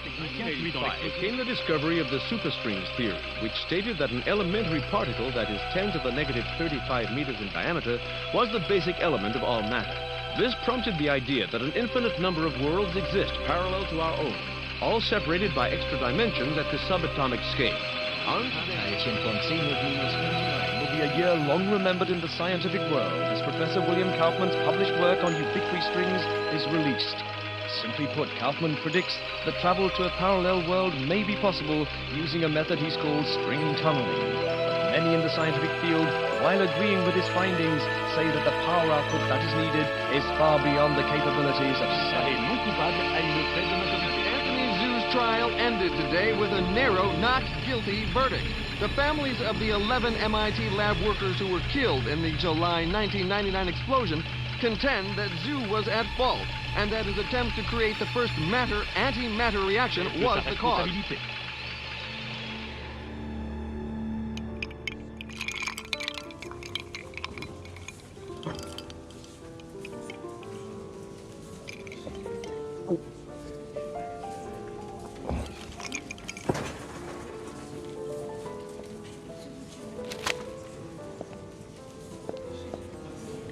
1985 came the discovery of the superstrings theory, which stated that an elementary particle that is 10 to the negative 35 meters in diameter was the basic element of all matter. This prompted the idea that an infinite number of worlds exist parallel to our own, all separated by extra dimensions at the subatomic scale. Will be a year long remembered in the scientific world as Professor William Kaufman's published work on ubiquitary strings is released. Simply put, Kaufman predicts that travel to a parallel world may be possible using a method he's called string tunneling. But many in the scientific field, while agreeing with his findings, say that the power output that is needed is far beyond the capabilities of science. Trial ended today with a narrow not guilty verdict. The families of the 11 MIT lab workers who were killed in the July 1999 explosion contend that Zhu was at fault and that his attempt to create the first matter-antimatter reaction was the cause.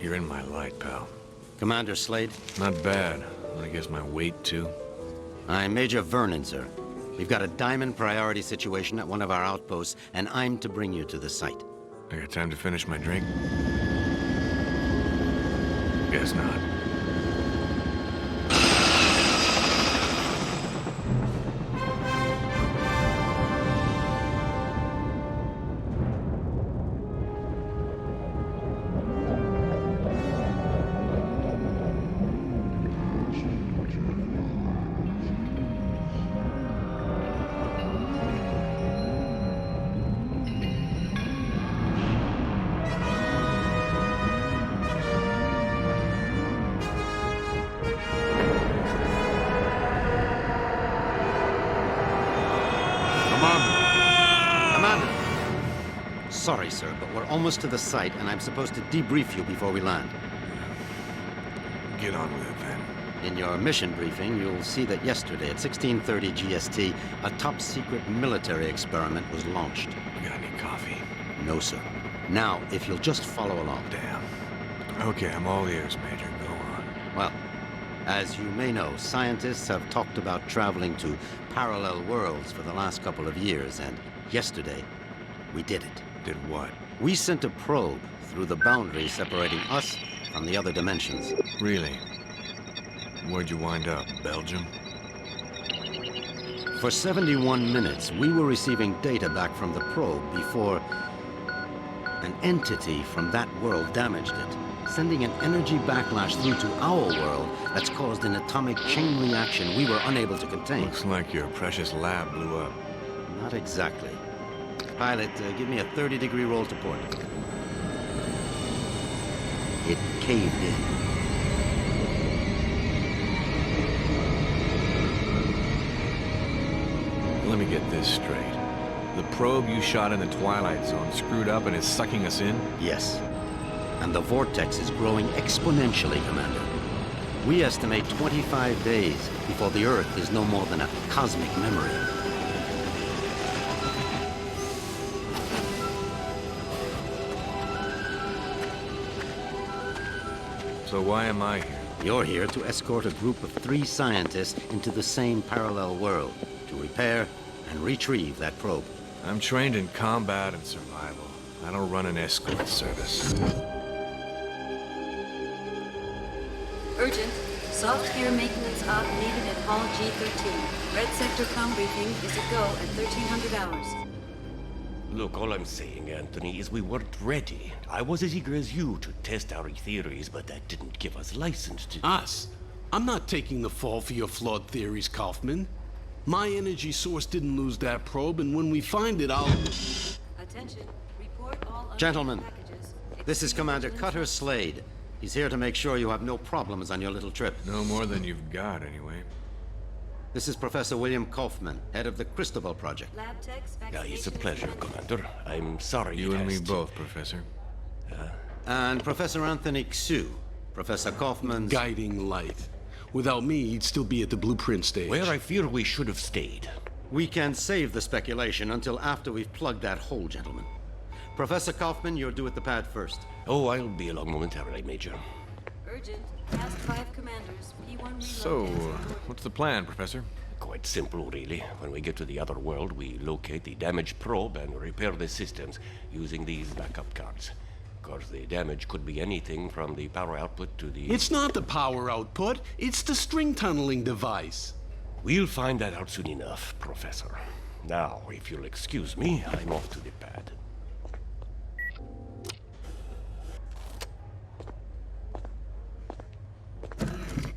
You're in my light, pal. Commander Slade? Not bad. I guess my weight, too. I'm Major Vernon, sir. We've got a diamond priority situation at one of our outposts, and I'm to bring you to the site. I got time to finish my drink? Guess not. Sorry, sir, but we're almost to the site, and I'm supposed to debrief you before we land. Get on with it, then. In your mission briefing, you'll see that yesterday at 16:30 GST, a top-secret military experiment was launched. You got any coffee? No, sir. Now, if you'll just follow along. Damn. Okay, I'm all ears, Major. Go on. Well, as you may know, scientists have talked about traveling to parallel worlds for the last couple of years, and yesterday, we did it. Did what? We sent a probe through the boundary separating us from the other dimensions. Really? Where'd you wind up? Belgium? For 71 minutes, we were receiving data back from the probe before an entity from that world damaged it, sending an energy backlash through to our world that's caused an atomic chain reaction we were unable to contain. Looks like your precious lab blew up. Not exactly. Pilot, give me a 30-degree roll to port. It caved in. Let me get this straight. The probe you shot in the Twilight Zone screwed up and is sucking us in? Yes. And the vortex is growing exponentially, Commander. We estimate 25 days before the Earth is no more than a cosmic memory. So why am I here? You're here to escort a group of 3 scientists into the same parallel world to repair and retrieve that probe. I'm trained in combat and survival. I don't run an escort service. Urgent. Soft gear maintenance op needed at Hall G13. Red Sector comm briefing is a go at 1300 hours. Look, all I'm saying, Anthony, is we weren't ready. I was as eager as you to test our theories, but that didn't give us license to... Us? I'm not taking the fall for your flawed theories, Kaufman. My energy source didn't lose that probe, and when we find it, I'll... Attention. Report all Gentlemen, packages. this is Commander Cutter Slade. He's here to make sure you have no problems on your little trip. No more than you've got, anyway. This is Professor William Kaufman, head of the Cristobal Project. Lab techs, It's a pleasure, Commander. I'm sorry You it and me has to- both, Professor. And Professor Anthony Xu, Professor Kaufman's... Guiding light. Without me, he'd still be at the blueprint stage. Where I fear we should have stayed. We can save the speculation until after we've plugged that hole, gentlemen. Professor Kaufman, you're due at the pad first. Oh, I'll be along momentarily, Major. Urgent. Past 5 commanders. P1 reload. So, what's the plan, Professor? Quite simple, really. When we get to the other world, we locate the damaged probe and repair the systems using these backup cards. Of course, the damage could be anything from the power output to the... It's not the power output, it's the string tunneling device. We'll find that out soon enough, Professor. Now, if you'll excuse me, I'm off to the pad.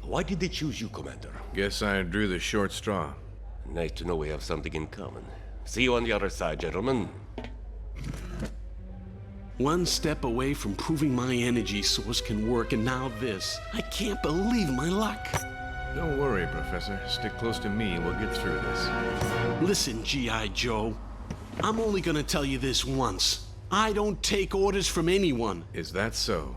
Why did they choose you, Commander? Guess I drew the short straw. Nice to know we have something in common. See you on the other side, gentlemen. One step away from proving my energy source can work, and now this. I can't believe my luck. Don't worry, Professor. Stick close to me and we'll get through this. Listen, G.I. Joe. I'm only gonna tell you this once. I don't take orders from anyone. Is that so?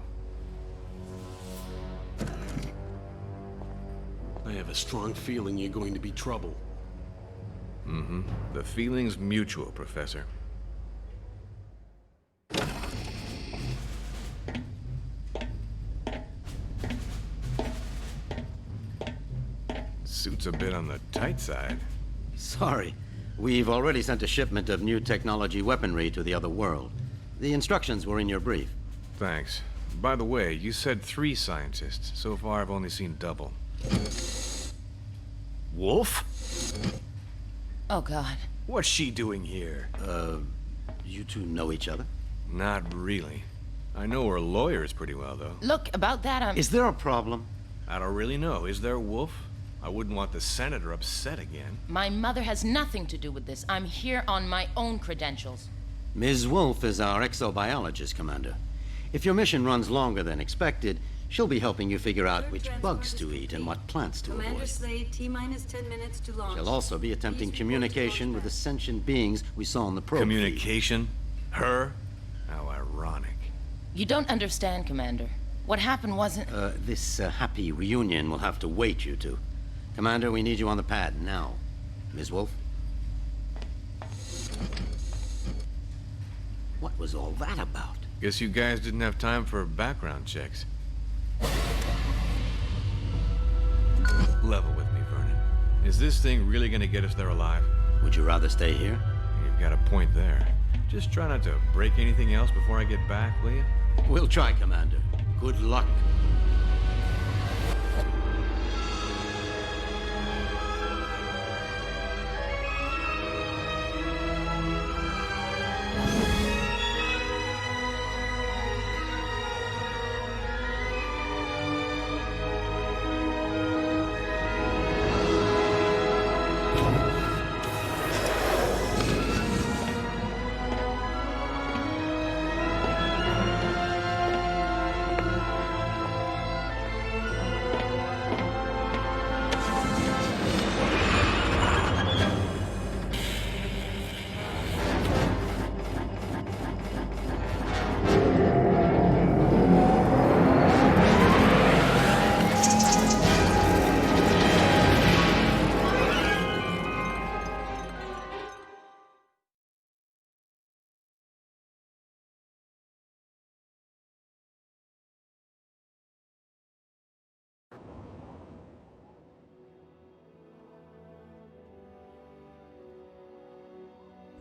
I have a strong feeling you're going to be trouble. Mm-hmm. The feeling's mutual, Professor. Suit's a bit on the tight side. Sorry. We've already sent a shipment of new technology weaponry to the other world. The instructions were in your brief. Thanks. By the way, you said 3 scientists. So far, I've only seen double. Wolf? Oh, God. What's she doing here? You two know each other? Not really. I know her lawyers pretty well, though. Look, about that, Is there a problem? I don't really know. Is there, Wolf? I wouldn't want the senator upset again. My mother has nothing to do with this. I'm here on my own credentials. Ms. Wolf is our exobiologist, Commander. If your mission runs longer than expected, she'll be helping you figure out which bugs to eat and what plants to Commander avoid. Slade, T-minus 10 minutes to launch. She'll also be attempting communication with the sentient beings we saw on the probe. Communication? Her? How ironic. You don't understand, Commander. What happened wasn't... This happy reunion will have to wait, you two. Commander, we need you on the pad now. Ms. Wolf? What was all that about? Guess you guys didn't have time for background checks. Level with me, Vernon. Is this thing really gonna get us there alive? Would you rather stay here? You've got a point there. Just try not to break anything else before I get back, will you? We'll try, Commander. Good luck.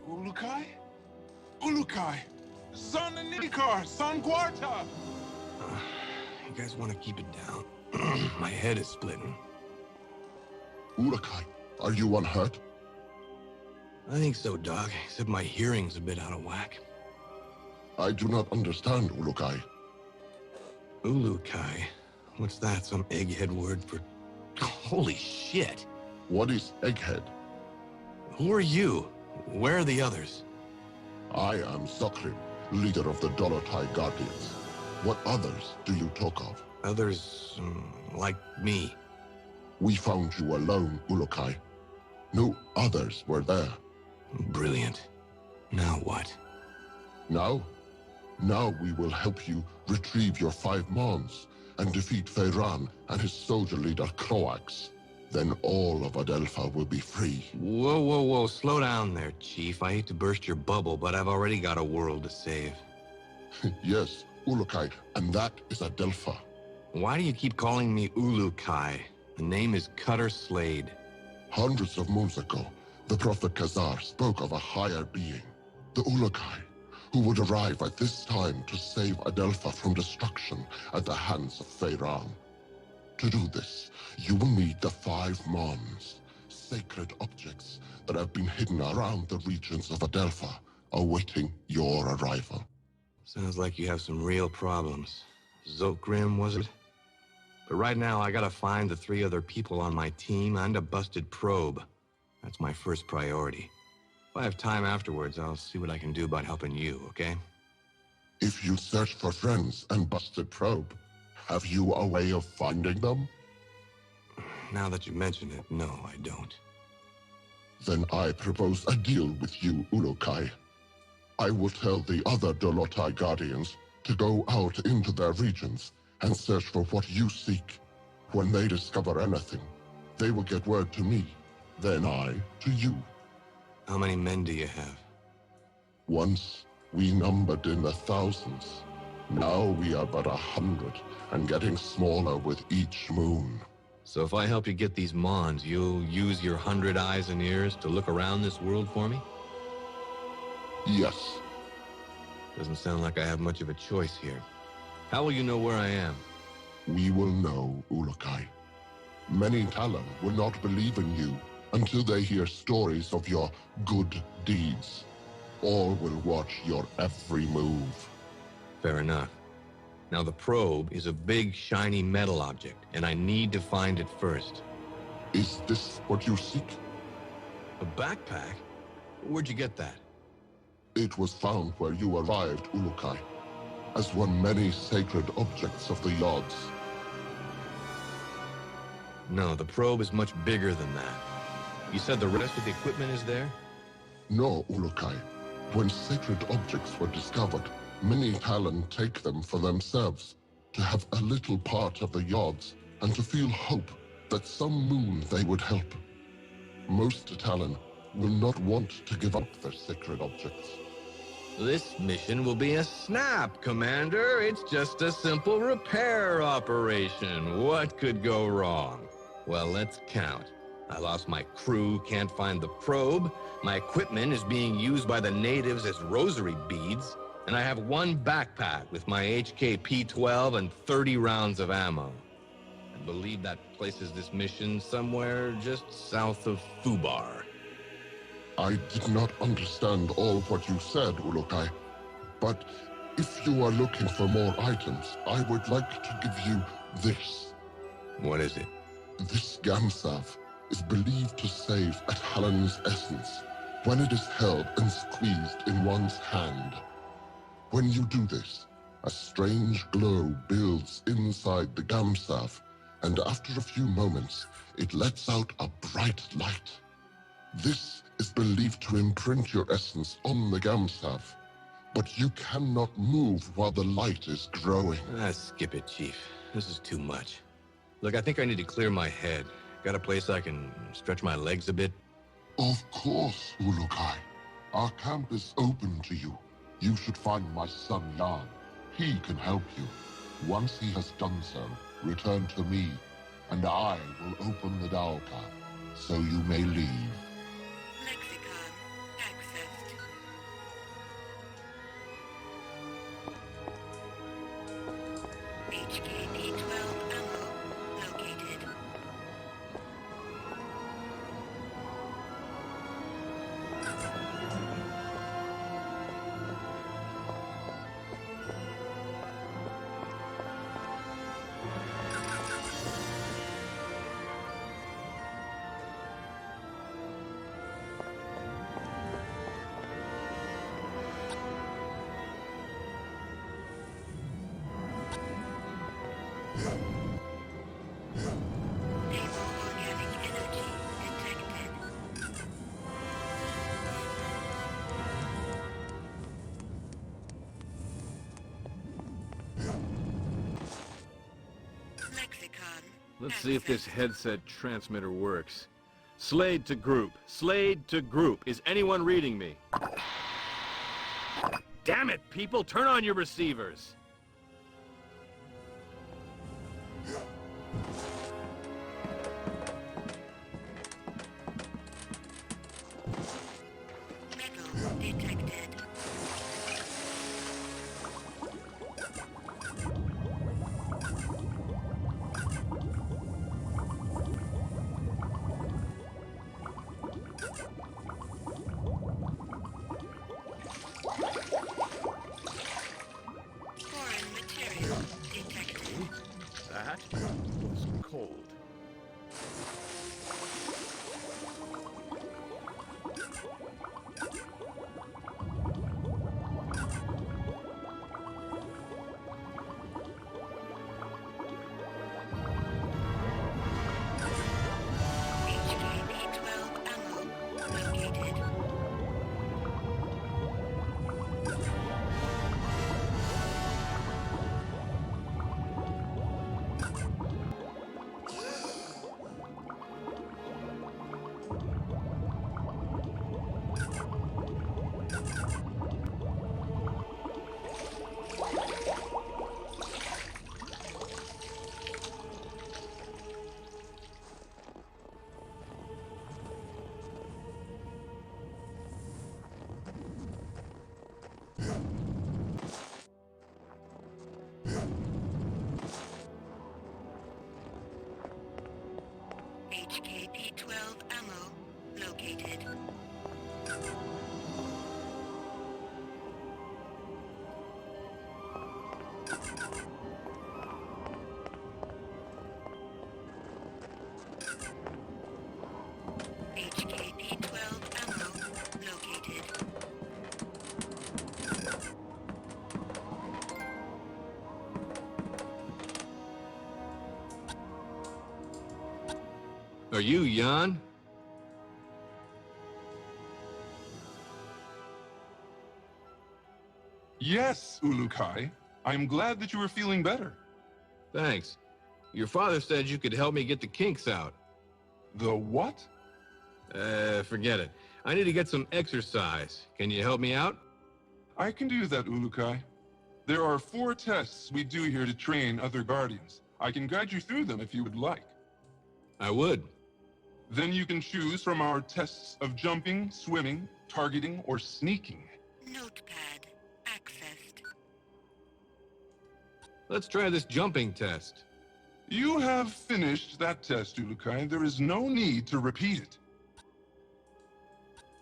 Ulukai? Ulukai! Son Nikar! Son Guarta! You guys want to keep it down? My head is splitting. Ulukai, are you unhurt? I think so, Doc, except my hearing's a bit out of whack. I do not understand, Ulukai. Ulukai? What's that, some egghead word for... Holy shit! What is Egghead? Who are you? Where are the others? I am Sakrim, leader of the Dolotai Guardians. What others do you talk of? Others, like me. We found you alone, Ulukai. No others were there. Brilliant. Now what? Now? Now we will help you retrieve your 5 Mons and defeat Feyran and his soldier leader Croax. Then all of Adelpha will be free. Whoa, whoa, whoa. Slow down there, Chief. I hate to burst your bubble, but I've already got a world to save. Yes, Ulukai, and that is Adelpha. Why do you keep calling me Ulukai? The name is Cutter Slade. Hundreds of moons ago, the Prophet Khazar spoke of a higher being, the Ulukai, who would arrive at this time to save Adelpha from destruction at the hands of Feyran. To do this, you will need the 5 Mons, sacred objects that have been hidden around the regions of Adelpha, awaiting your arrival. Sounds like you have some real problems. Zokgrim, was it? But right now, I gotta find the 3 other people on my team and a busted probe. That's my first priority. If I have time afterwards, I'll see what I can do about helping you, okay? If you search for friends and busted probe, have you a way of finding them? Now that you mention it, no, I don't. Then I propose a deal with you, Ulukai. I will tell the other Dolotai Guardians to go out into their regions and search for what you seek. When they discover anything, they will get word to me, then I to you. How many men do you have? Once, we numbered in the thousands. Now we are but 100, and getting smaller with each moon. So if I help you get these Mons, you'll use your 100 eyes and ears to look around this world for me? Yes. Doesn't sound like I have much of a choice here. How will you know where I am? We will know, Ulukai. Many Talon will not believe in you until they hear stories of your good deeds. All will watch your every move. Fair enough. Now the probe is a big, shiny metal object, and I need to find it first. Is this what you seek? A backpack? Where'd you get that? It was found where you arrived, Ulukai, as one many sacred objects of the Yods. No, the probe is much bigger than that. You said the rest of the equipment is there? No, Ulukai. When sacred objects were discovered, many Talon take them for themselves, to have a little part of the Yods, and to feel hope that some moon they would help. Most Talon will not want to give up their sacred objects. This mission will be a snap, Commander. It's just a simple repair operation. What could go wrong? Well, let's count. I lost my crew, can't find the probe. My equipment is being used by the natives as rosary beads. And I have one backpack with my HK-P-12 and 30 rounds of ammo. I believe that places this mission somewhere just south of Fubar. I did not understand all what you said, Ulukai. But if you are looking for more items, I would like to give you this. What is it? This Gamsav is believed to save a Talon's essence when it is held and squeezed in one's hand. When you do this, a strange glow builds inside the Gamsav, and after a few moments, it lets out a bright light. This is believed to imprint your essence on the Gamsav, but you cannot move while the light is growing. Skip it, Chief. This is too much. Look, I think I need to clear my head. Got a place I can stretch my legs a bit? Of course, Ulukai. Our camp is open to you. You should find my son Jan. He can help you. Once he has done so, return to me, and I will open the Dalka, so you may leave. Lexicon accessed. HKP-12 ammo located. Let's see if this headset transmitter works. Slade to group. Slade to group. Is anyone reading me? Damn it, people! Turn on your receivers! That was cold. HKP-12 ammo located. HKP-12 ammo located. Are you Jan? Yes, Ulukai. I'm glad that you are feeling better. Thanks. Your father said you could help me get the kinks out. The what? Forget it. I need to get some exercise. Can you help me out? I can do that, Ulukai. There are 4 tests we do here to train other Guardians. I can guide you through them if you would like. I would. Then you can choose from our tests of jumping, swimming, targeting, or sneaking. Notepad accessed. Let's try this jumping test. You have finished that test, Ulukai. There is no need to repeat it.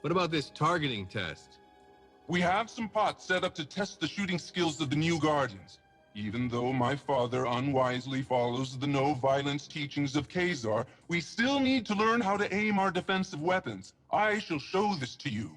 What about this targeting test? We have some pots set up to test the shooting skills of the new Guardians. Even though my father unwisely follows the no-violence teachings of Khazar, we still need to learn how to aim our defensive weapons. I shall show this to you.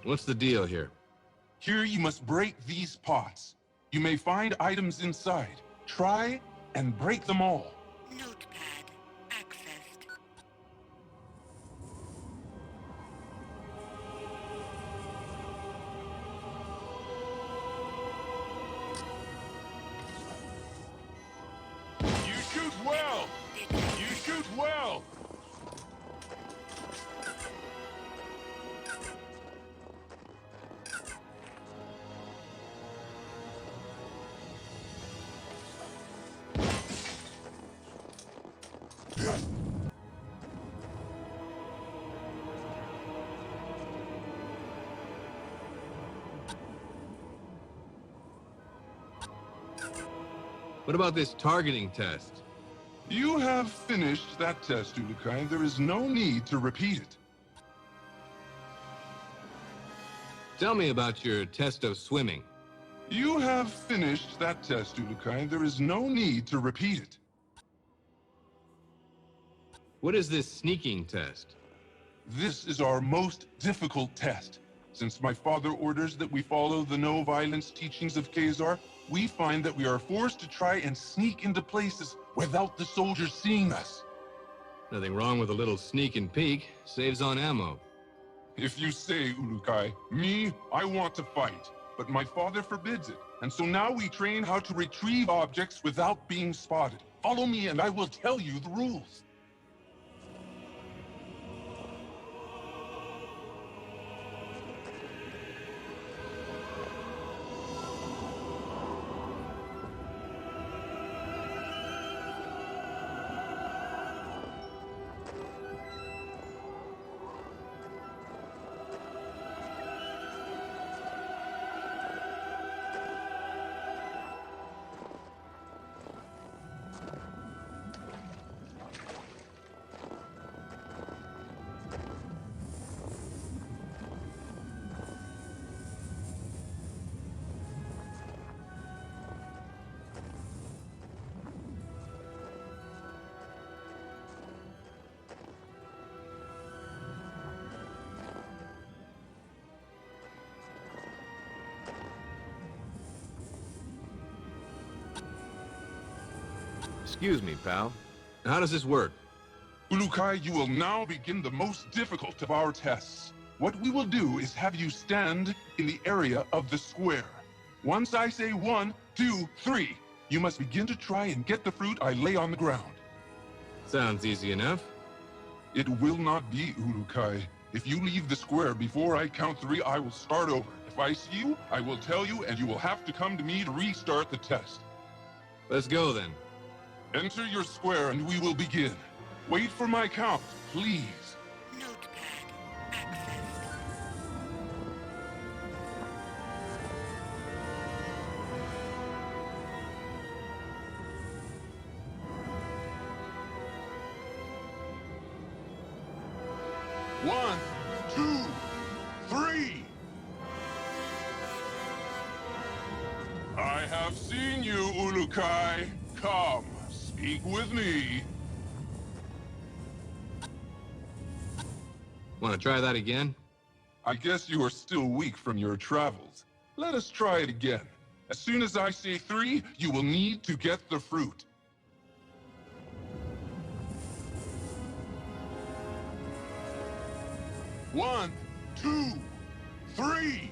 What's the deal here? Here you must break these pots. You may find items inside. Try and break them all. Notepad accessed. You shoot well! You shoot well! What about this targeting test? You have finished that test, Ulukai. There is no need to repeat it. Tell me about your test of swimming. You have finished that test, Ulukai. There is no need to repeat it. What is this sneaking test? This is our most difficult test. Since my father orders that we follow the no-violence teachings of Khazar, we find that we are forced to try and sneak into places without the soldiers seeing us. Nothing wrong with a little sneak and peek. Saves on ammo. If you say, Ulukai, me, I want to fight. But my father forbids it. And so now we train how to retrieve objects without being spotted. Follow me and I will tell you the rules. Excuse me, pal. How does this work? Ulukai, you will now begin the most difficult of our tests. What we will do is have you stand in the area of the square. Once I say 1, 2, 3, you must begin to try and get the fruit I lay on the ground. Sounds easy enough. It will not be, Ulukai. If you leave the square before I count 3, I will start over. If I see you, I will tell you, and you will have to come to me to restart the test. Let's go then. Enter your square and we will begin. Wait for my count, please. Notepad accessed. One, 2, 3. I have seen you, Ulukai. Come. Speak with me. Want to try that again? I guess you are still weak from your travels. Let us try it again. As soon as I say 3, you will need to get the fruit. One, 2, 3.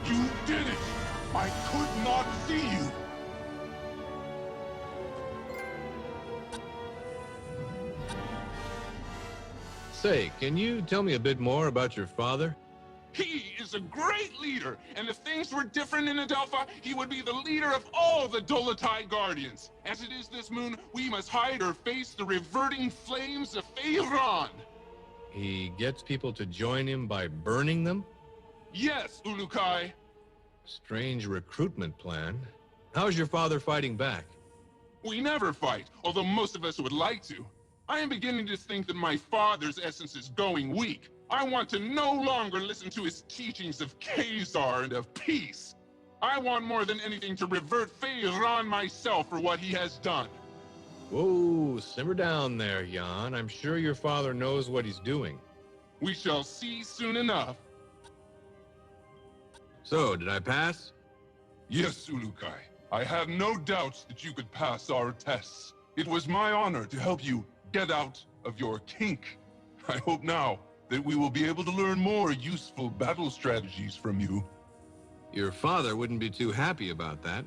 You did it! I could not see you! Say, can you tell me a bit more about your father? He is a great leader, and if things were different in Adelpha, he would be the leader of all the Dolotai Guardians. As it is this moon, we must hide or face the reverting flames of Feyran. He gets people to join him by burning them? Yes, Ulukai. Strange recruitment plan. How's your father fighting back? We never fight, although most of us would like to. I am beginning to think that my father's essence is going weak. I want to no longer listen to his teachings of Khazar and of peace. I want more than anything to revert Feyran myself for what he has done. Whoa, simmer down there, Jan. I'm sure your father knows what he's doing. We shall see soon enough. So, did I pass? Yes, Ulukai. I have no doubts that you could pass our tests. It was my honor to help you get out of your kink. I hope now that we will be able to learn more useful battle strategies from you. Your father wouldn't be too happy about that.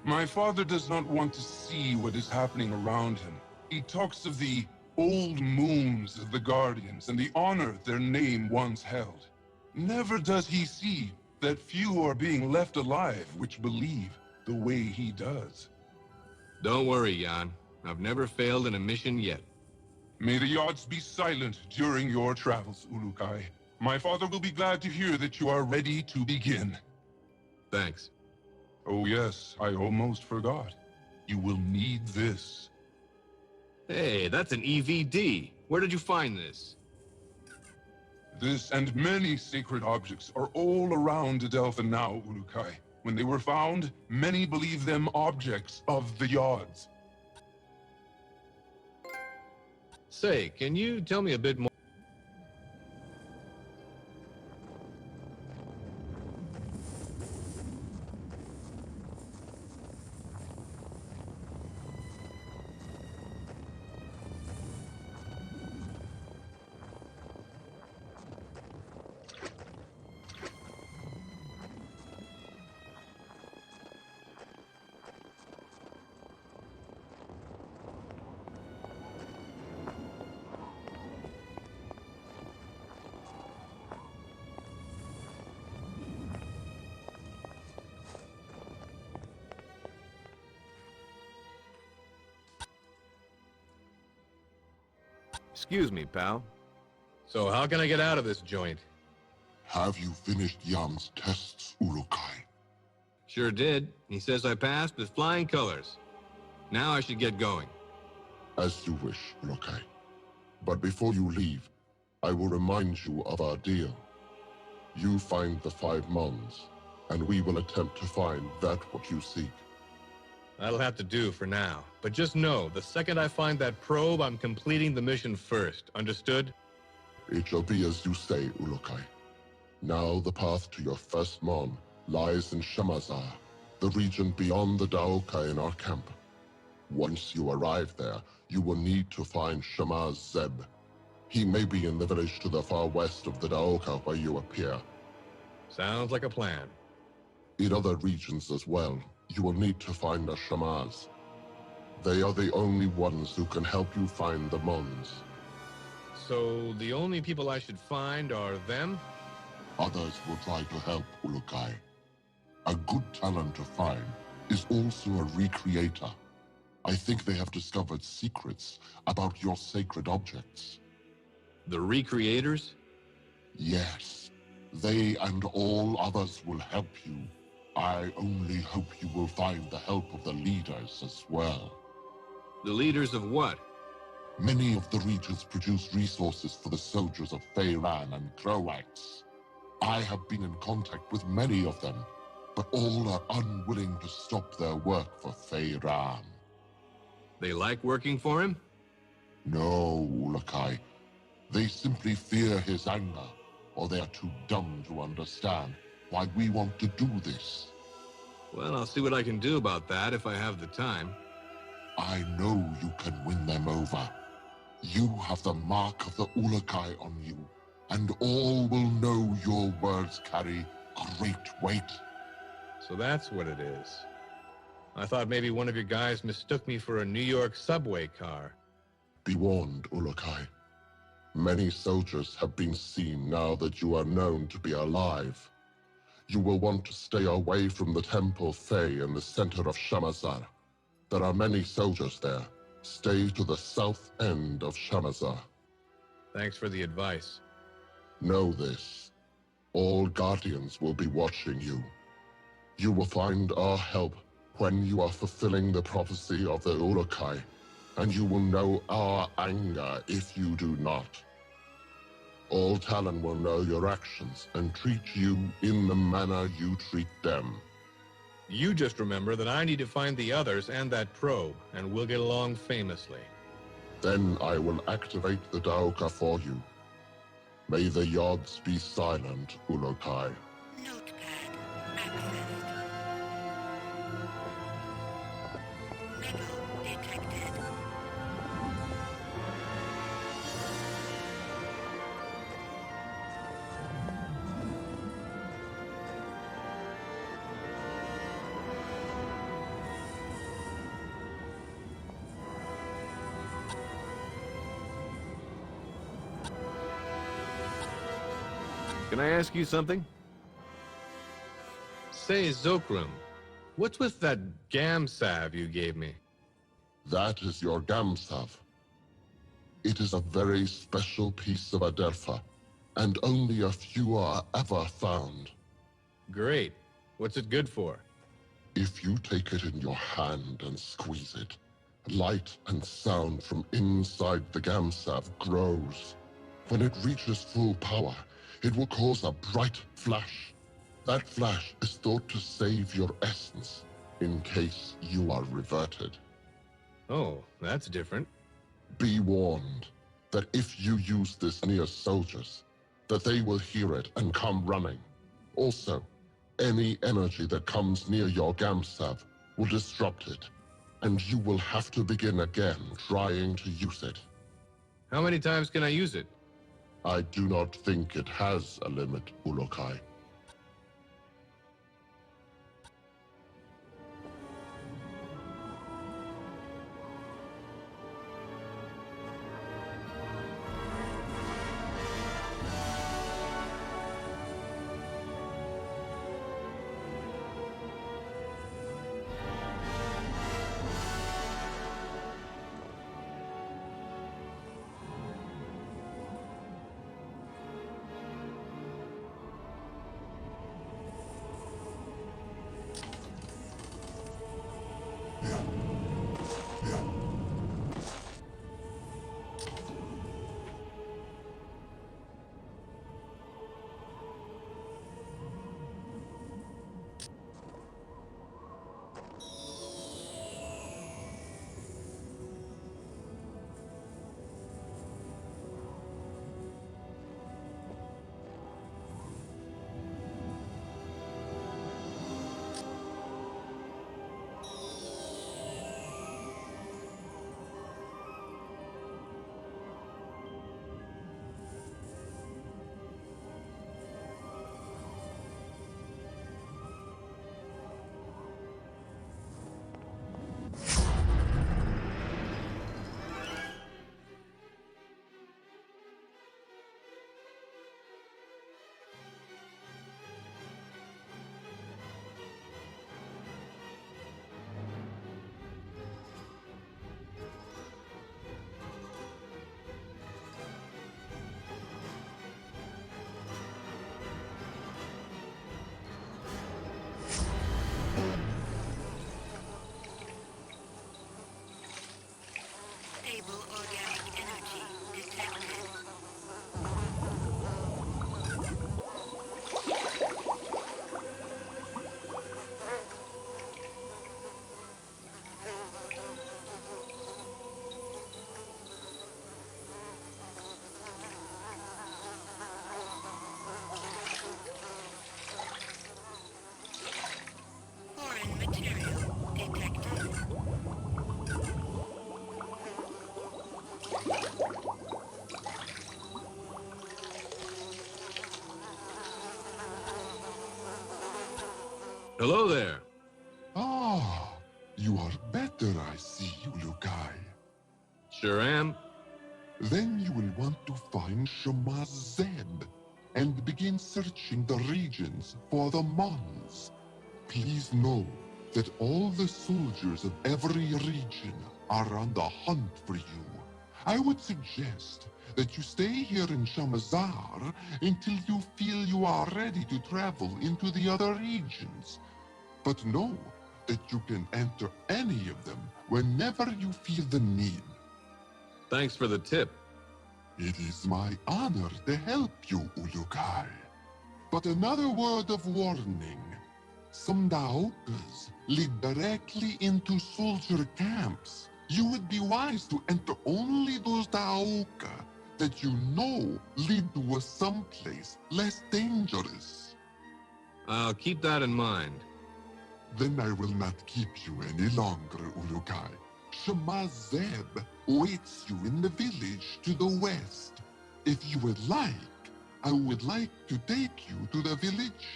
My father does not want to see what is happening around him. He talks of the old moons of the Guardians and the honor their name once held. Never does he see that few are being left alive which believe the way he does. Don't worry, Jan. I've never failed in a mission yet. May the odds be silent during your travels, Ulukai. My father will be glad to hear that you are ready to begin. Thanks. Oh yes, I almost forgot. You will need this. Hey, that's an EVD. Where did you find this? This and many sacred objects are all around Adelpha now, Ulukai. When they were found, many believe them objects of the Yods. Say, can you tell me a bit more? Excuse me, pal. So how can I get out of this joint? Have you finished Jan's tests, Ulukai? Sure did. He says I passed with flying colors. Now I should get going. As you wish, Ulukai. But before you leave, I will remind you of our deal. You find the 5 Mons, and we will attempt to find that what you seek. That'll have to do for now. But just know, the second I find that probe, I'm completing the mission first. Understood? It shall be as you say, Ulukai. Now the path to your first Mon lies in Shamazar, the region beyond the Daoka in our camp. Once you arrive there, you will need to find Shamaz Zeb. He may be in the village to the far west of the Daoka where you appear. Sounds like a plan. In other regions as well, you will need to find the Shamaz. They are the only ones who can help you find the Mons. So the only people I should find are them? Others will try to help, Ulukai. A good talent to find is also a recreator. I think they have discovered secrets about your sacred objects. The recreators? Yes. They and all others will help you. I only hope you will find the help of the leaders as well. The leaders of what? Many of the regions produce resources for the soldiers of Feyran and Croax. I have been in contact with many of them, but all are unwilling to stop their work for Feyran. They like working for him? No, Ulukai. They simply fear his anger, or they are too dumb to understand why we want to do this. Well, I'll see what I can do about that if I have the time. I know you can win them over. You have the mark of the Ulukai on you, and all will know your words carry great weight. So that's what it is. I thought maybe one of your guys mistook me for a New York subway car. Be warned, Ulukai. Many soldiers have been seen now that you are known to be alive. You will want to stay away from the Temple Fey in the center of Shamazar. There are many soldiers there. Stay to the south end of Shamazar. Thanks for the advice. Know this. All Guardians will be watching you. You will find our help when you are fulfilling the prophecy of the Ulukai, and you will know our anger if you do not. All Talon will know your actions and treat you in the manner you treat them. You just remember that I need to find the others and that probe, and we'll get along famously. Then I will activate the Daoka for you. May the Yods be silent, Ulukai. Notepad accessed. Rebel detected. Can I ask you something? Say, Zokram, what's with that Gamsav you gave me? That is your Gamsav. It is a very special piece of Adelpha, and only a few are ever found. Great. What's it good for? If you take it in your hand and squeeze it, light and sound from inside the Gamsav grows. When it reaches full power, it will cause a bright flash. That flash is thought to save your essence, in case you are reverted. Oh, that's different. Be warned that if you use this near soldiers, that they will hear it and come running. Also, any energy that comes near your Gamsav will disrupt it, and you will have to begin again trying to use it. How many times can I use it? I do not think it has a limit, Ulokai. Stable organic energy detected. Foreign material detected. Hello there. Ah, you are better, I see, Ulukai. Sure am. Then you will want to find Shemaz Zeb and begin searching the regions for the Mons. Please know that all the soldiers of every region are on the hunt for you. I would suggest that you stay here in Shamazar until you feel you are ready to travel into the other regions. But know that you can enter any of them whenever you feel the need. Thanks for the tip. It is my honor to help you, Ulukai. But another word of warning. Some Daokas lead directly into soldier camps. You would be wise to enter only those Daoka that you know lead to a someplace less dangerous. I'll keep that in mind. Then I will not keep you any longer, Ulukai. Shemaz Zeb waits you in the village to the west. If you would like, I would like to take you to the village.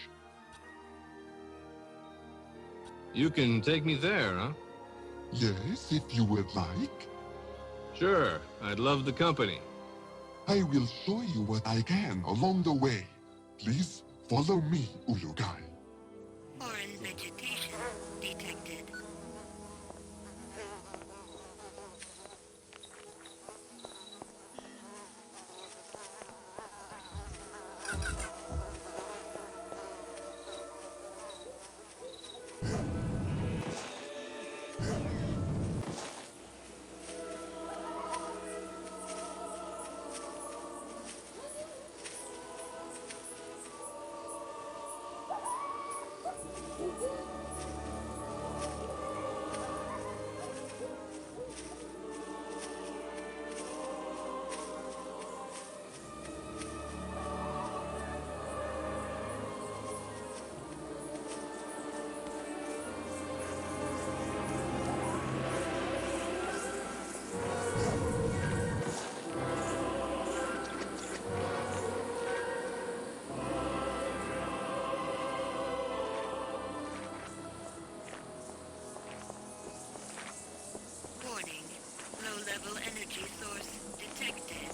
You can take me there, huh? Yes, if you would like. Sure, I'd love the company. I will show you what I can along the way. Please follow me, Ulukai. Foreign vegetation detected. Warning. Low-level energy source detected.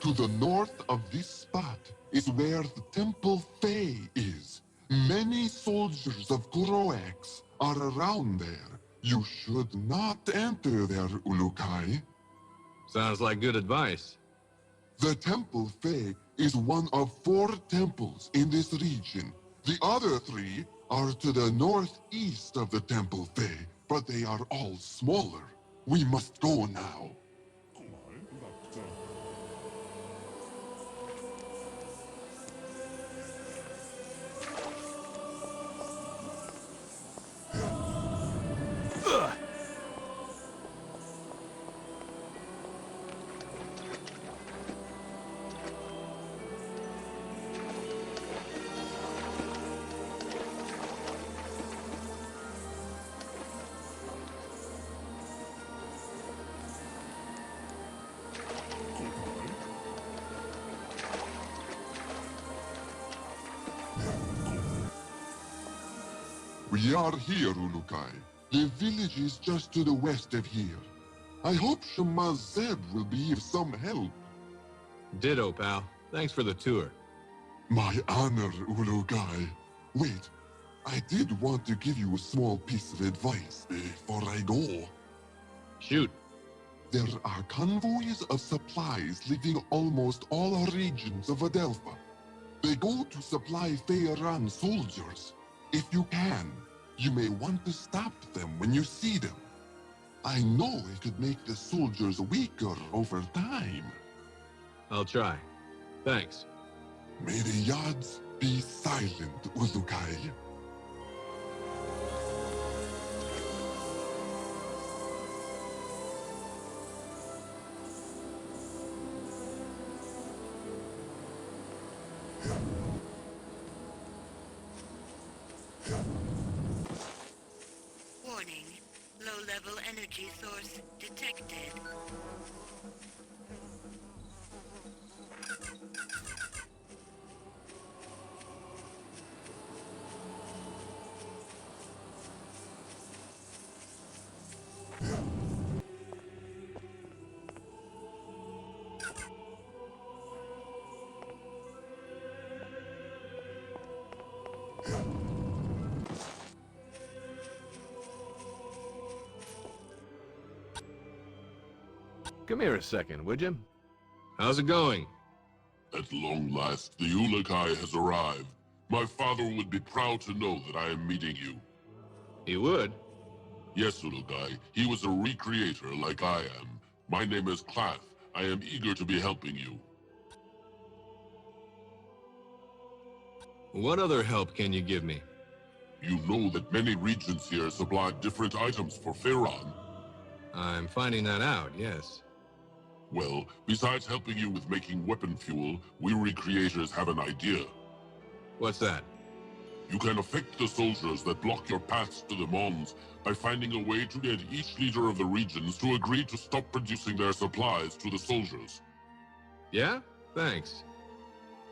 To the north of this spot is where the Temple Fae is. Many soldiers of Kuroax are around there. You should not enter there, Ulukai. Sounds like good advice. The Temple Fae is one of 4 temples in this region. The other 3 are to the northeast of the Temple Fae, but they are all smaller. We must go now. We are here, Ulukai. The village is just to the west of here. I hope Shemaz Zeb will be of some help. Ditto, pal. Thanks for the tour. My honor, Ulukai. Wait, I did want to give you a small piece of advice before I go. Shoot. There are convoys of supplies leaving almost all regions of Adelpha. They go to supply Feyran soldiers. If you can, you may want to stop them when you see them. I know it could make the soldiers weaker over time. I'll try. Thanks. May the Yads be silent, Ulukai. Warning. Low-level energy source detected. Come here a second, would you? How's it going? At long last, the Ulukai has arrived. My father would be proud to know that I am meeting you. He would? Yes, Ulukai. He was a recreator like I am. My name is Klath. I am eager to be helping you. What other help can you give me? You know that many regions here supply different items for Feyran. I'm finding that out, yes. Well, besides helping you with making weapon fuel, we recreators have an idea. What's that? You can affect the soldiers that block your paths to the Mons by finding a way to get each leader of the regions to agree to stop producing their supplies to the soldiers. Yeah? Thanks.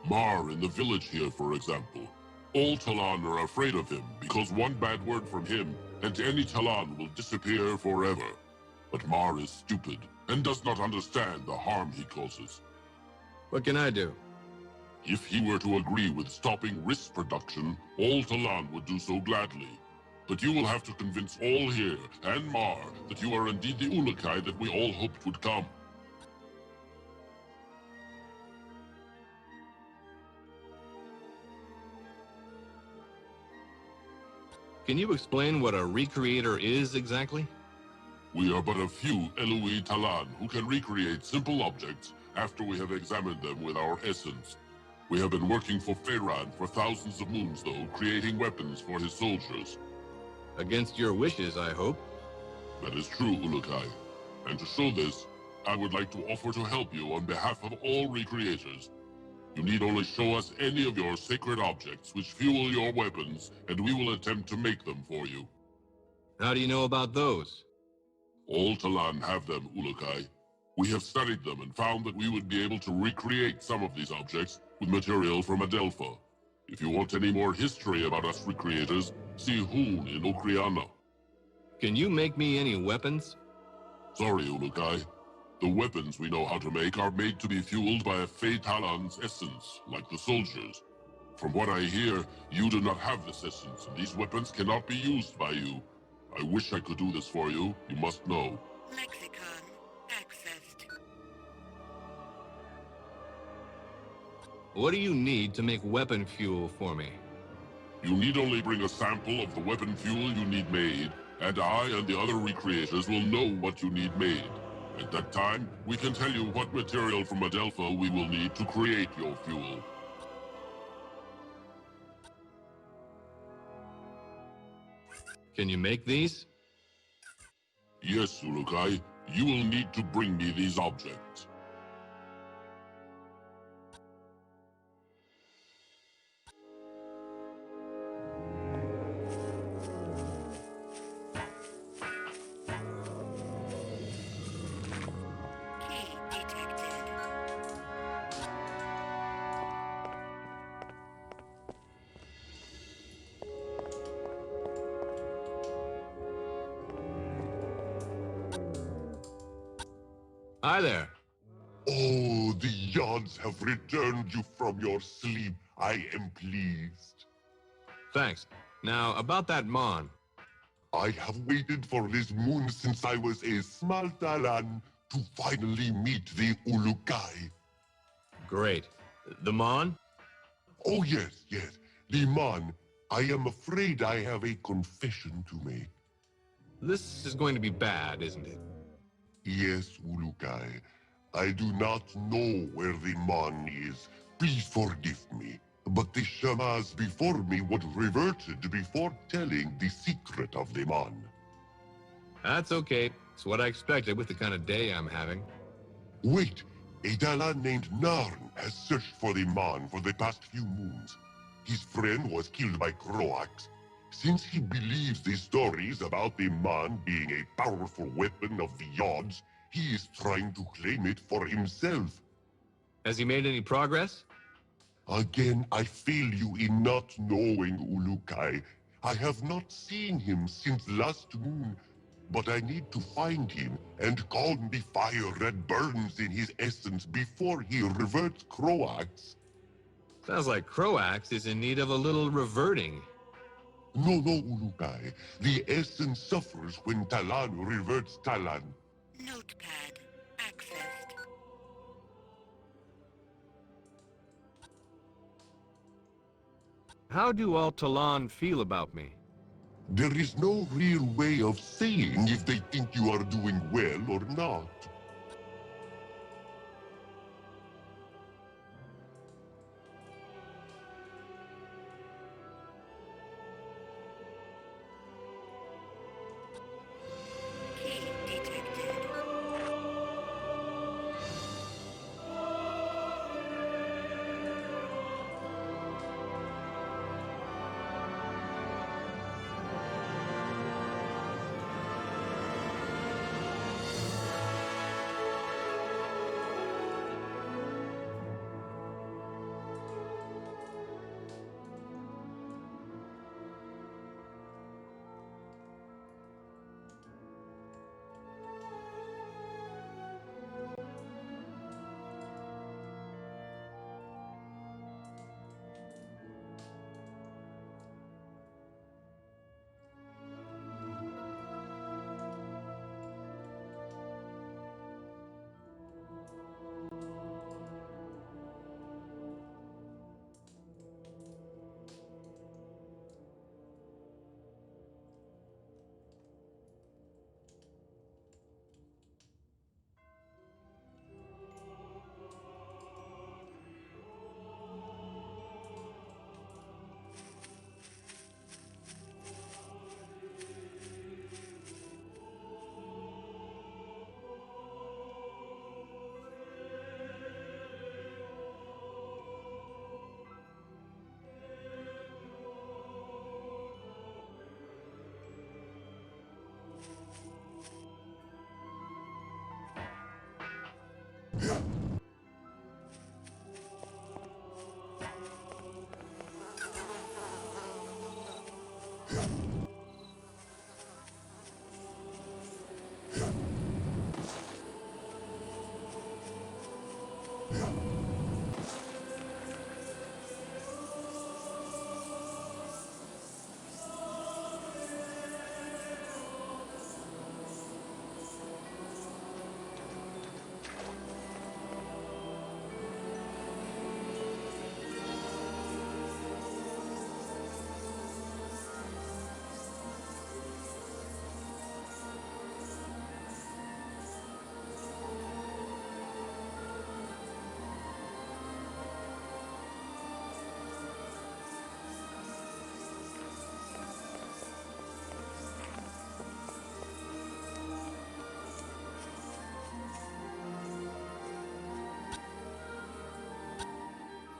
Mar in the village here, for example. All Talon are afraid of him because one bad word from him and any Talon will disappear forever. But Mar is stupid and does not understand the harm he causes. What can I do? If he were to agree with stopping risk production, all Talon would do so gladly. But you will have to convince all here and Mar that you are indeed the Ulukai that we all hoped would come. Can you explain what a recreator is exactly? We are but a few Eloi Talon who can recreate simple objects after we have examined them with our essence. We have been working for Pharaon for thousands of moons, though, creating weapons for his soldiers. Against your wishes, I hope. That is true, Ulukai. And to show this, I would like to offer to help you on behalf of all recreators. You need only show us any of your sacred objects which fuel your weapons, and we will attempt to make them for you. How do you know about those? All Talon have them, Ulukai. We have studied them and found that we would be able to recreate some of these objects with material from Adelpha. If you want any more history about us recreators, see Hoon in Okriana. Can you make me any weapons? Sorry, Ulukai. The weapons we know how to make are made to be fueled by a Fey Talon's essence, like the soldiers. From what I hear, you do not have this essence, and these weapons cannot be used by you. I wish I could do this for you, you must know. Lexicon accessed. What do you need to make weapon fuel for me? You need only bring a sample of the weapon fuel you need made, and I and the other recreators will know what you need made. At that time, we can tell you what material from Adelpha we will need to create your fuel. Can you make these? Yes, Ulukai. You will need to bring me these objects. Key detected. Hi there. Oh, the Yods have returned you from your sleep. I am pleased. Thanks. Now, about that Mon. I have waited for this moon since I was a small Talon to finally meet the Ulukai. Great. The Mon? Oh, yes, yes. The Mon. I am afraid I have a confession to make. This is going to be bad, isn't it? Yes, Ulukai. I do not know where the Mon is. Please forgive me. But the Shamas before me would reverted before telling the secret of the Mon. That's okay. It's what I expected with the kind of day I'm having. Wait, a Talon named Narn has searched for the Mon for the past few moons. His friend was killed by Croax. Since he believes the stories about the Mon being a powerful weapon of the Yods, he is trying to claim it for himself. Has he made any progress? Again, I fail you in not knowing Ulukai. I have not seen him since last moon, but I need to find him and calm the fire that burns in his essence before he reverts Croax. Sounds like Croax is in need of a little reverting. No, Ulukai. The essence suffers when Talon reverts Talon. Notepad accessed. How do all Talon feel about me? There is no real way of saying if they think you are doing well or not. Key detected.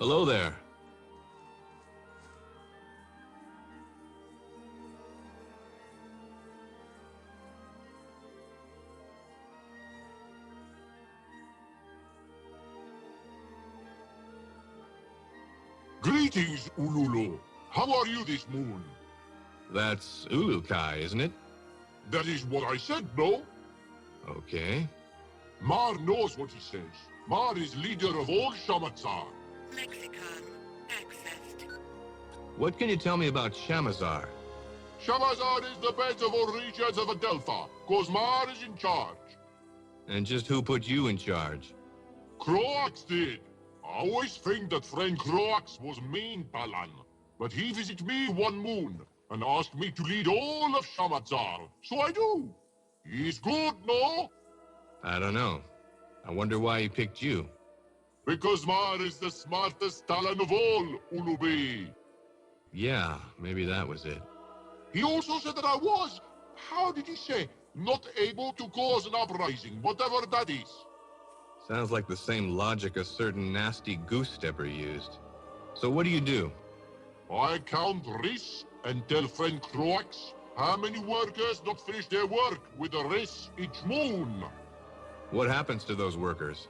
Hello there. Greetings, Ululu. How are you this moon? That's Ulukai, isn't it? That is what I said, no? Okay. Mar knows what he says. Mar is leader of all Shamatzar. Lexicon accessed. What can you tell me about Shamazar? Shamazar is the best of all regions of Adelpha, cause Mar is in charge. And just who put you in charge? Croax did. I always think that friend Croax was mean, Talan. But he visited me one moon and asked me to lead all of Shamatzar. So I do. He's good, no? I don't know. I wonder why he picked you. Because Mar is the smartest Talan of all, Ulubi. Yeah, maybe that was it. He also said that I was, how did he say, not able to cause an uprising, whatever that is. Sounds like the same logic a certain nasty goose stepper used. So what do you do? I count Riss and tell friend Croax how many workers not finish their work with a Riss each moon. What happens to those workers?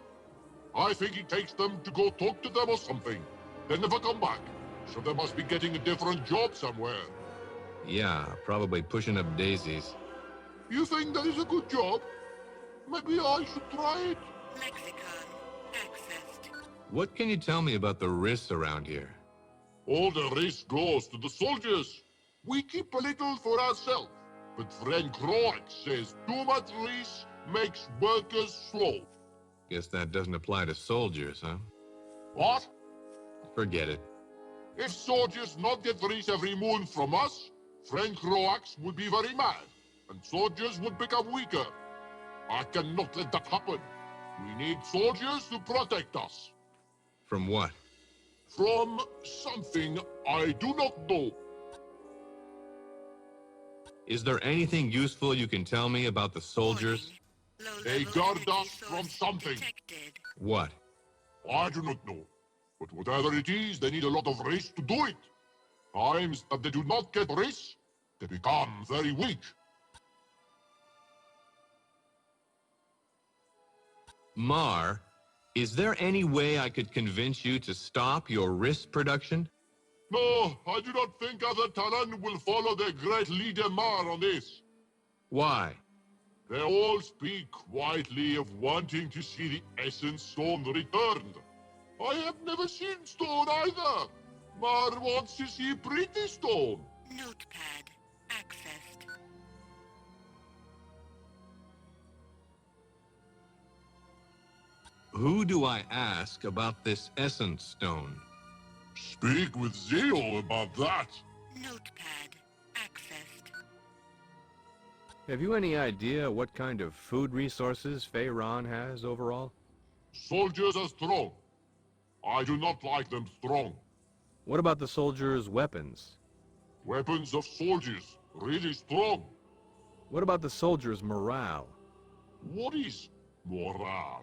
I think it takes them to go talk to them or something. They never come back, so they must be getting a different job somewhere. Yeah, probably pushing up daisies. You think that is a good job? Maybe I should try it. Lexicon accessed. What can you tell me about the Riss around here? All the risk goes to the soldiers. We keep a little for ourselves. But friend Croax says too much risk makes workers slow. Guess that doesn't apply to soldiers, huh? What? Forget it. If soldiers not get risk every moon from us, friend Croax would be very mad, and soldiers would become weaker. I cannot let that happen. We need soldiers to protect us. From what? From something I do not know. Is there anything useful you can tell me about the soldiers? They guard us from something. What? I do not know. But whatever it is, they need a lot of risk to do it. Times that they do not get risk, they become very weak. Mar, is there any way I could convince you to stop your risk production? No, I do not think other Talan will follow their great leader Mar on this. Why? They all speak quietly of wanting to see the Essence Stone returned. I have never seen stone either. Mar wants to see pretty stone. Notepad accessed. Who do I ask about this Essence Stone? Speak with Zeo about that. Notepad accessed. Have you any idea what kind of food resources Feyron has overall? Soldiers are strong. I do not like them strong. What about the soldiers' weapons? Weapons of soldiers, really strong. What about the soldiers' morale? What is morale?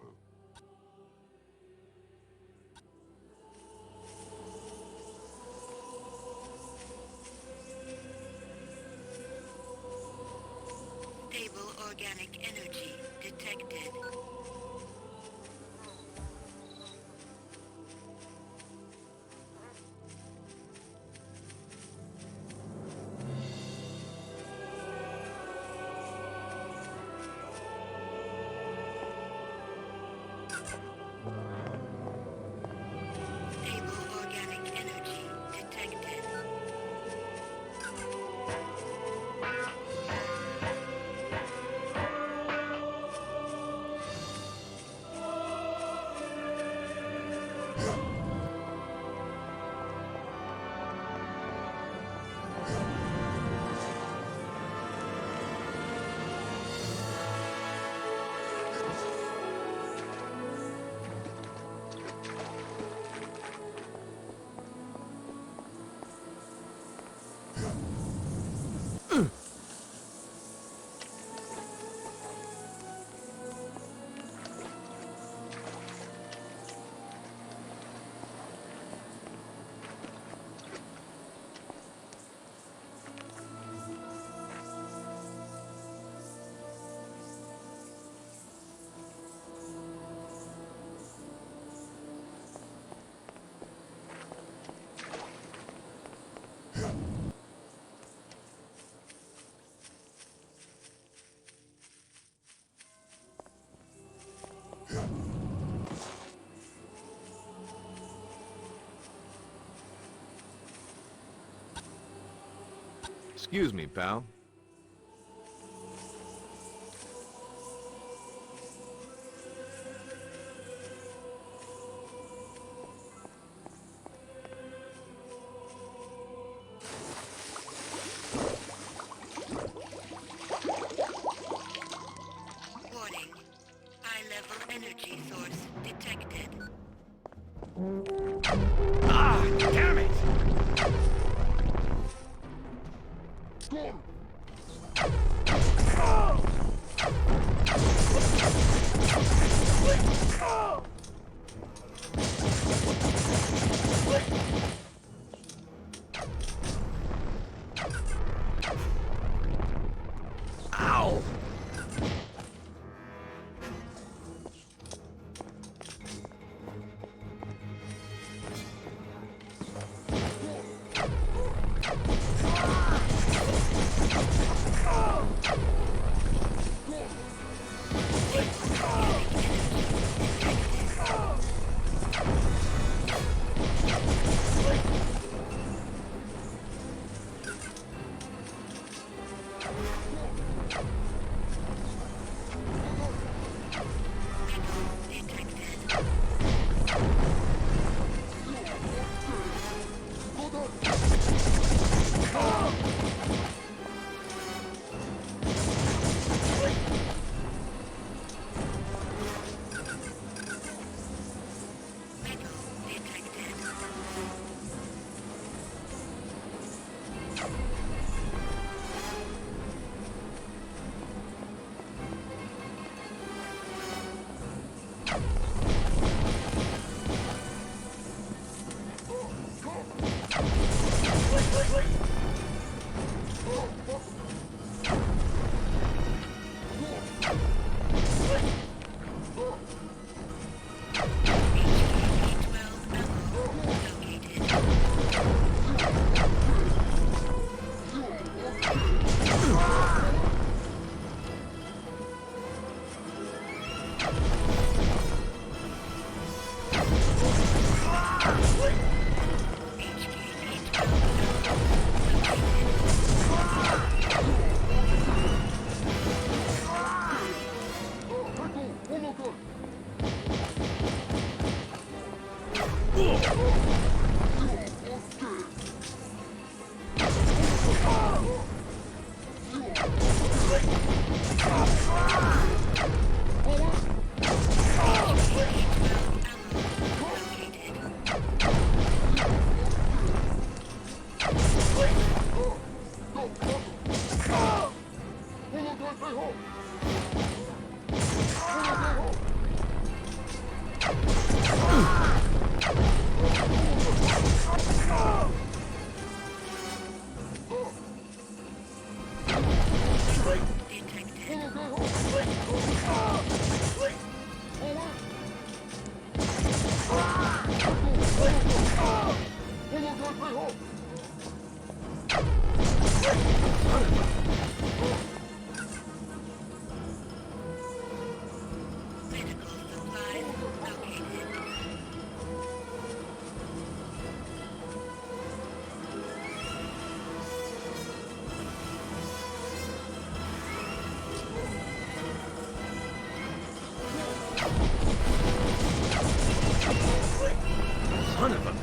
Stable organic energy detected. Stable organic energy detected. Excuse me, pal. Warning. High-level energy source detected. Ah, damn it! Ow! Son of a...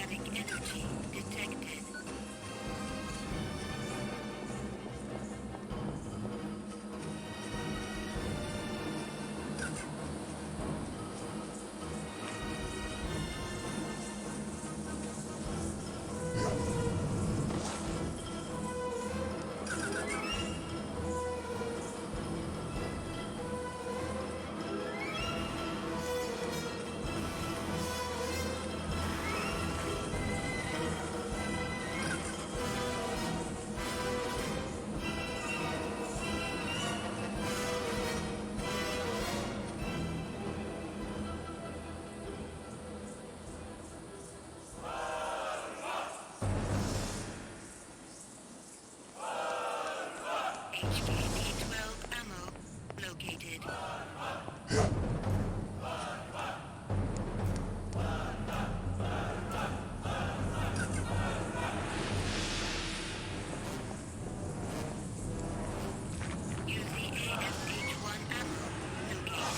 organic energy detected. HKP-12 ammo located. UCASH-1 ammo located.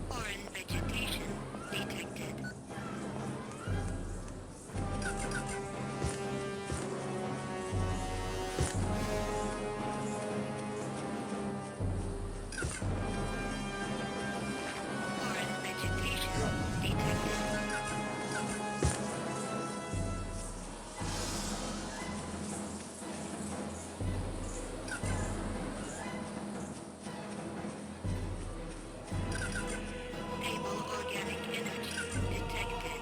Foreign vegetation detected. Foreign vegetation detected. Stable organic energy detected.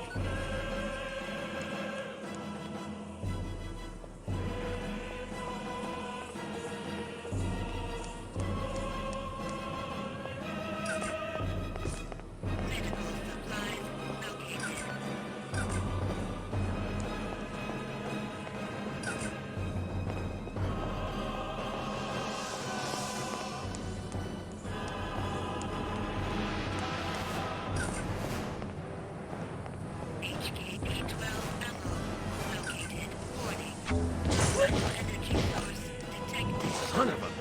Medical supplies located. HKP-12 ammo located. Warning. Local energy source detected. Son of a...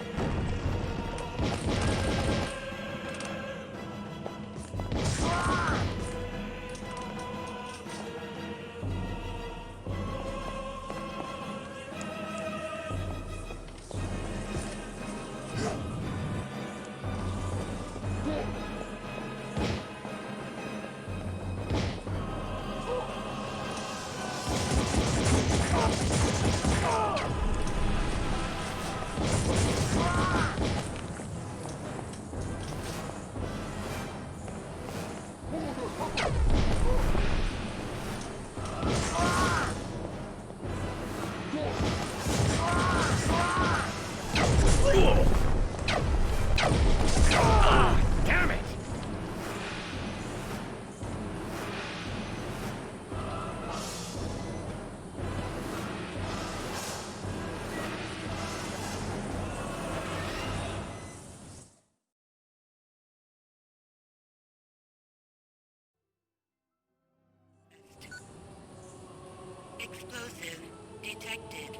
Damn it! Explosive detected.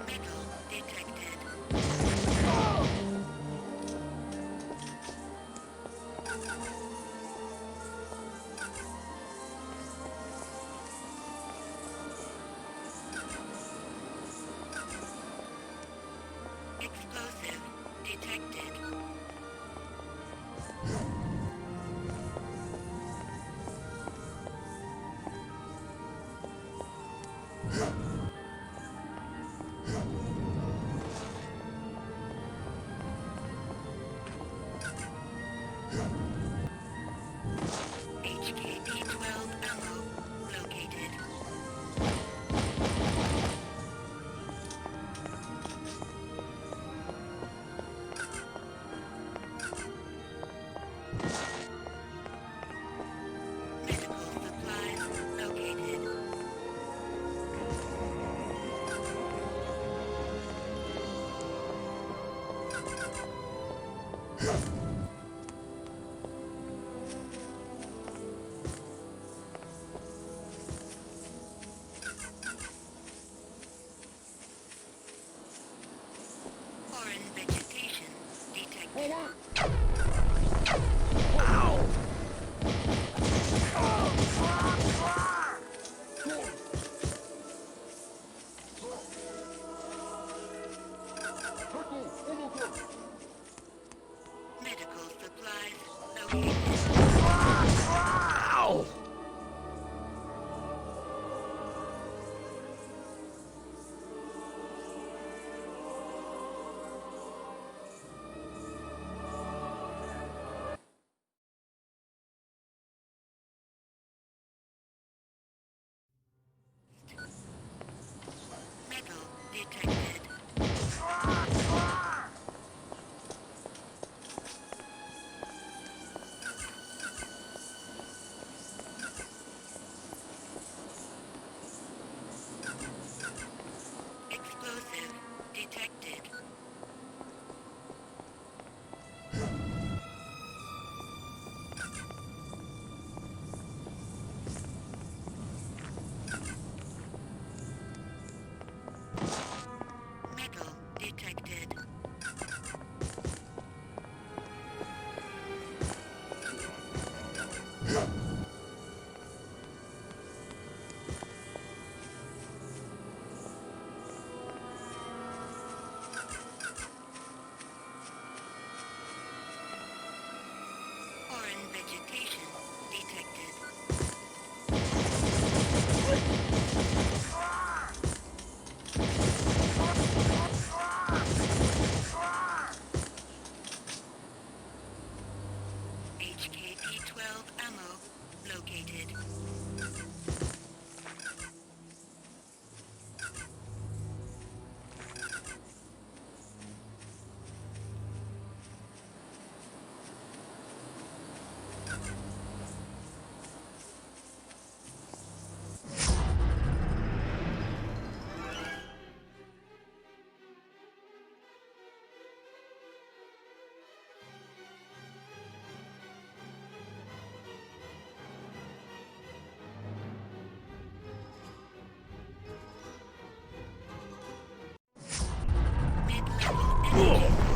Metal detected. Explosive detected. HKP-12 ammo located. Medical supplies located. Foreign vegetation detected. Medical supplies located. Metal detected. Explosive detected. Metal detected. Foreign vegetation detected. HKP-12 ammo located. Mid-level energy